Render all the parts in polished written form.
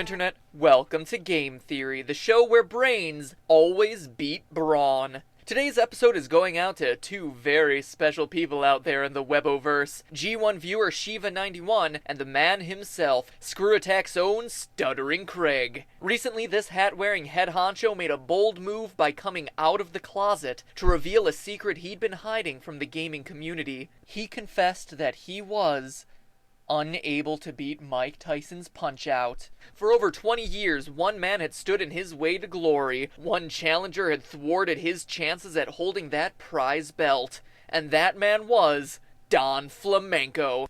Internet, welcome to Game Theory, the show where brains always beat brawn. Today's episode is going out to two very special people out there in the Weboverse, G1 viewer Shiva91 and the man himself, Screw Attack's own Stuttering Craig. Recently, this hat-wearing head honcho made a bold move by coming out of the closet to reveal a secret he'd been hiding from the gaming community. He confessed that he was unable to beat Mike Tyson's Punch-Out. For over 20 years, one man had stood in his way to glory. One challenger had thwarted his chances at holding that prize belt. And that man was Don Flamenco.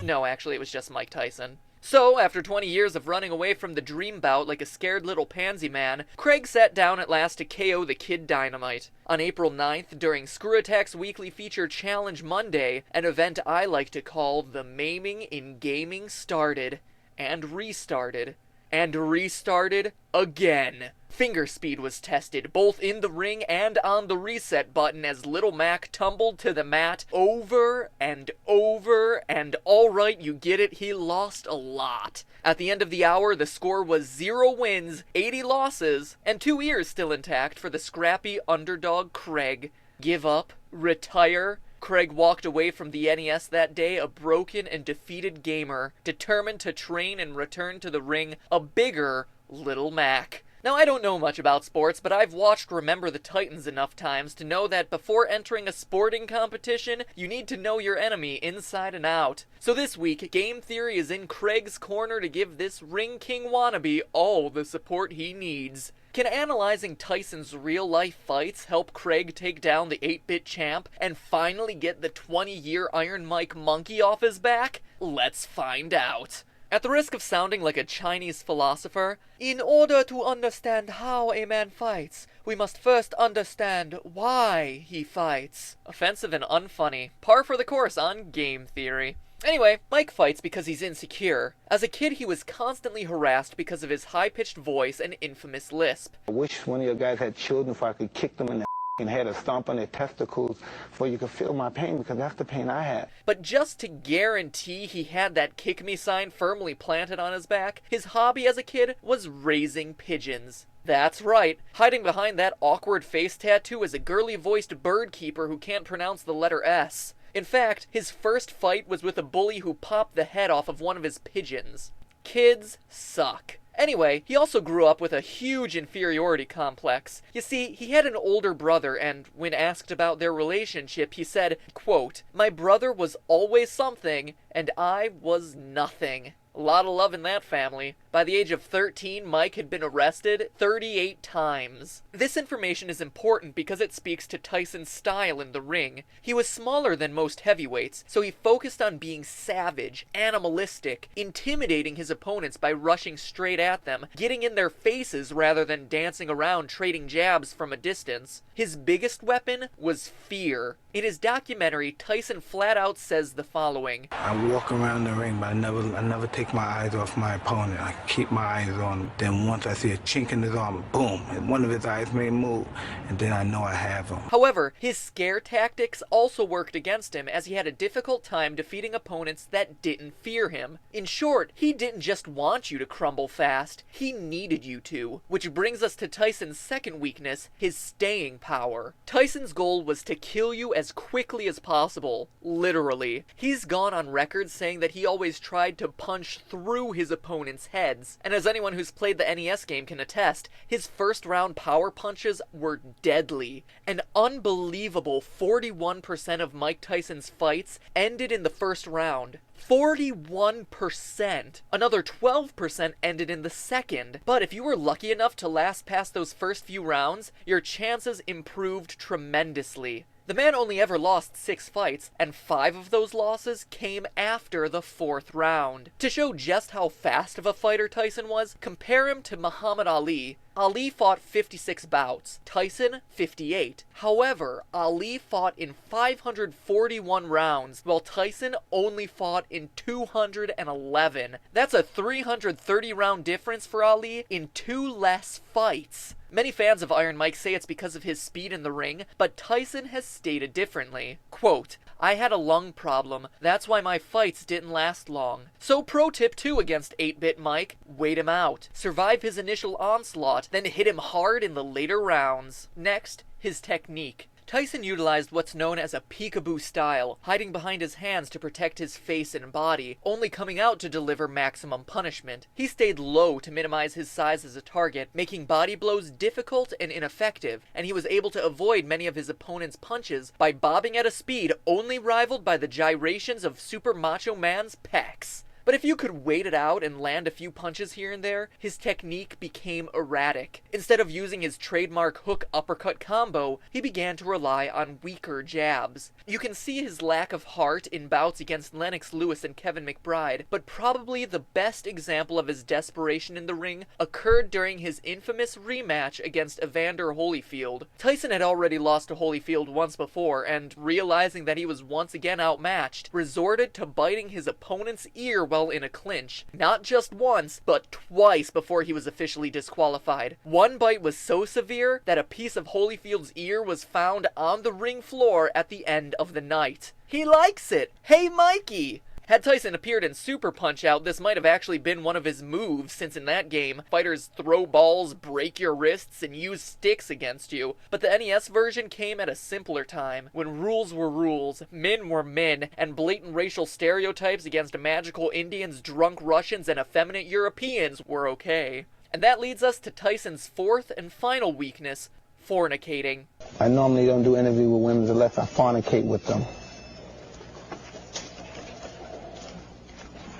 No, actually, it was just Mike Tyson. So, after 20 years of running away from the dream bout like a scared little pansy man, Craig sat down at last to KO the Kid Dynamite. On April 9th, during Screw Attack's weekly feature Challenge Monday, an event I like to call the Maiming in Gaming started, and restarted, and restarted again. Finger speed was tested, both in the ring and on the reset button as Little Mac tumbled to the mat over and over, and alright, you get it, he lost a lot. At the end of the hour, the score was 0 wins, 80 losses, and 2 ears still intact for the scrappy underdog Craig. Give up? Retire? Craig walked away from the NES that day a broken and defeated gamer, determined to train and return to the ring a bigger Little Mac. Now, I don't know much about sports, but I've watched Remember the Titans enough times to know that before entering a sporting competition, you need to know your enemy inside and out. So this week, Game Theory is in Craig's corner to give this Ring King wannabe all the support he needs. Can analyzing Tyson's real-life fights help Craig take down the 8-bit champ and finally get the 20-year Iron Mike monkey off his back? Let's find out. At the risk of sounding like a Chinese philosopher, in order to understand how a man fights, we must first understand why he fights. Offensive and unfunny. Par for the course on Game Theory. Anyway, Mike fights because he's insecure. As a kid, he was constantly harassed because of his high-pitched voice and infamous lisp. I wish one of your guys had children so I could kick them in the and head or stomp on their testicles so you could feel my pain, because that's the pain I had. But just to guarantee he had that kick me sign firmly planted on his back, his hobby as a kid was raising pigeons. That's right, hiding behind that awkward face tattoo is a girly-voiced bird keeper who can't pronounce the letter S. In fact, his first fight was with a bully who popped the head off of one of his pigeons. Kids suck. Anyway, he also grew up with a huge inferiority complex. You see, he had an older brother, and when asked about their relationship, he said, quote, "My brother was always something, and I was nothing." A lot of love in that family. By the age of 13, Mike had been arrested 38 times. This information is important because it speaks to Tyson's style in the ring. He was smaller than most heavyweights, so he focused on being savage, animalistic, intimidating his opponents by rushing straight at them, getting in their faces rather than dancing around trading jabs from a distance. His biggest weapon was fear. In his documentary, Tyson flat out says the following: I walk around the ring, but I never take my eyes off my opponent. I keep my eyes on him. Then once I see a chink in his armor, boom, and one of his eyes may move, and then I know I have him. However, his scare tactics also worked against him, as he had a difficult time defeating opponents that didn't fear him. In short, he didn't just want you to crumble fast, he needed you to. Which brings us to Tyson's second weakness, his staying power. Tyson's goal was to kill you as quickly as possible. Literally. He's gone on record saying that he always tried to punch through his opponent's heads. And as anyone who's played the NES game can attest, his first round power punches were deadly. An unbelievable 41% of Mike Tyson's fights ended in the first round. 41%. Another 12% ended in the second. But if you were lucky enough to last past those first few rounds, your chances improved tremendously. The man only ever lost 6 fights, and 5 of those losses came after the 4th round. To show just how fast of a fighter Tyson was, compare him to Muhammad Ali. Ali fought 56 bouts, Tyson 58. However, Ali fought in 541 rounds, while Tyson only fought in 211. That's a 330 round difference for Ali in 2 less fights. Many fans of Iron Mike say it's because of his speed in the ring, but Tyson has stated differently. Quote, I had a lung problem. That's why my fights didn't last long. So pro tip 2 against 8-Bit Mike, wait him out. Survive his initial onslaught, then hit him hard in the later rounds. Next, his technique. Tyson utilized what's known as a peekaboo style, hiding behind his hands to protect his face and body, only coming out to deliver maximum punishment. He stayed low to minimize his size as a target, making body blows difficult and ineffective, and he was able to avoid many of his opponent's punches by bobbing at a speed only rivaled by the gyrations of Super Macho Man's pecs. But if you could wait it out and land a few punches here and there, his technique became erratic. Instead of using his trademark hook-uppercut combo, he began to rely on weaker jabs. You can see his lack of heart in bouts against Lennox Lewis and Kevin McBride, but probably the best example of his desperation in the ring occurred during his infamous rematch against Evander Holyfield. Tyson had already lost to Holyfield once before, and realizing that he was once again outmatched, resorted to biting his opponent's ear while in a clinch. Not just once, but twice before he was officially disqualified. One bite was so severe that a piece of Holyfield's ear was found on the ring floor at the end of the night. He likes it! Hey Mikey! Had Tyson appeared in Super Punch-Out, this might have actually been one of his moves, since in that game, fighters throw balls, break your wrists, and use sticks against you. But the NES version came at a simpler time, when rules were rules, men were men, and blatant racial stereotypes against magical Indians, drunk Russians, and effeminate Europeans were okay. And that leads us to Tyson's fourth and final weakness, fornicating. I normally don't do interviews with women unless I fornicate with them.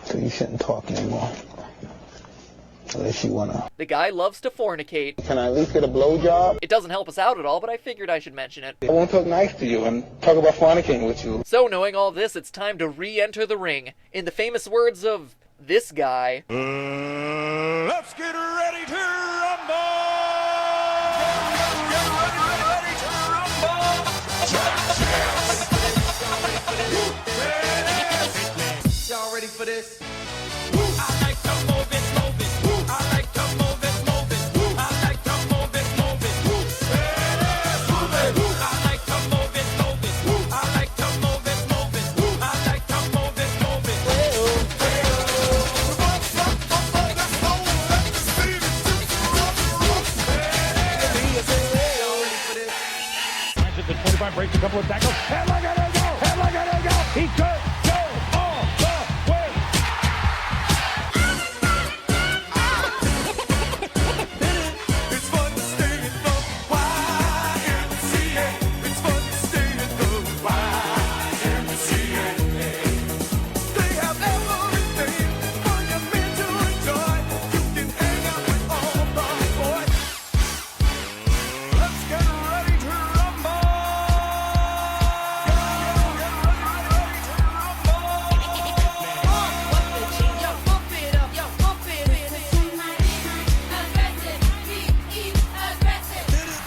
So you shouldn't talk anymore. Unless you wanna. The guy loves to fornicate. Can I at least get a blowjob? It doesn't help us out at all, but I figured I should mention it. I won't talk nice to you and talk about fornicating with you. So knowing all this, it's time to re-enter the ring. In the famous words of this guy. Let's get ready to rumble! Get ready to rumble! Y'all ready for this? I like to move it, move it. I like to move it, move it. I like to move it, move it. Move it. I like to move it, move it. I like to move it, move it. I like to move it, move it. At the 25, breaks a couple of tackles. Headlock at it, go! Headlock at it, go! He could go all the way! It's fun to stay in the YMCA. It's fun to stay in the YMCA. They have everything for your men to enjoy. You can hang out with all the boys. Let's get ready to rumble.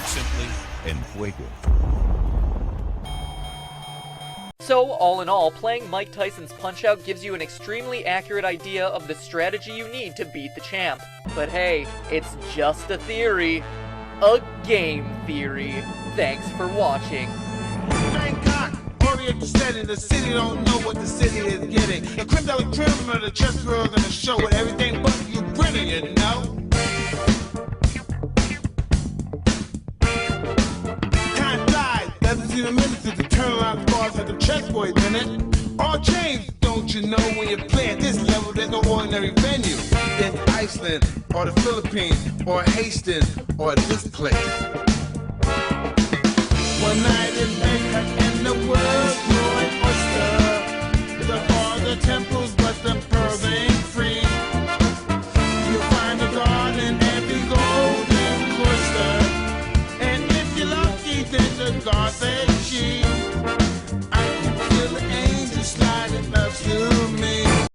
Simply and fuego. So, all in all, playing Mike Tyson's Punch-Out gives you an extremely accurate idea of the strategy you need to beat the champ. But hey, it's just a theory. A game theory. Thanks for watching. Bangkok, Oriental setting, the city don't know what the city is getting. The creme de la creme of the chess girls in the show with everything but you grinning, you know? Time flies, doesn't seem a minute since the turnaround bars at the chessboard, minute. All change, don't you know, when you play at this level, there's no ordinary venue. In Iceland, or the Philippines, or Hastings, or this place. One night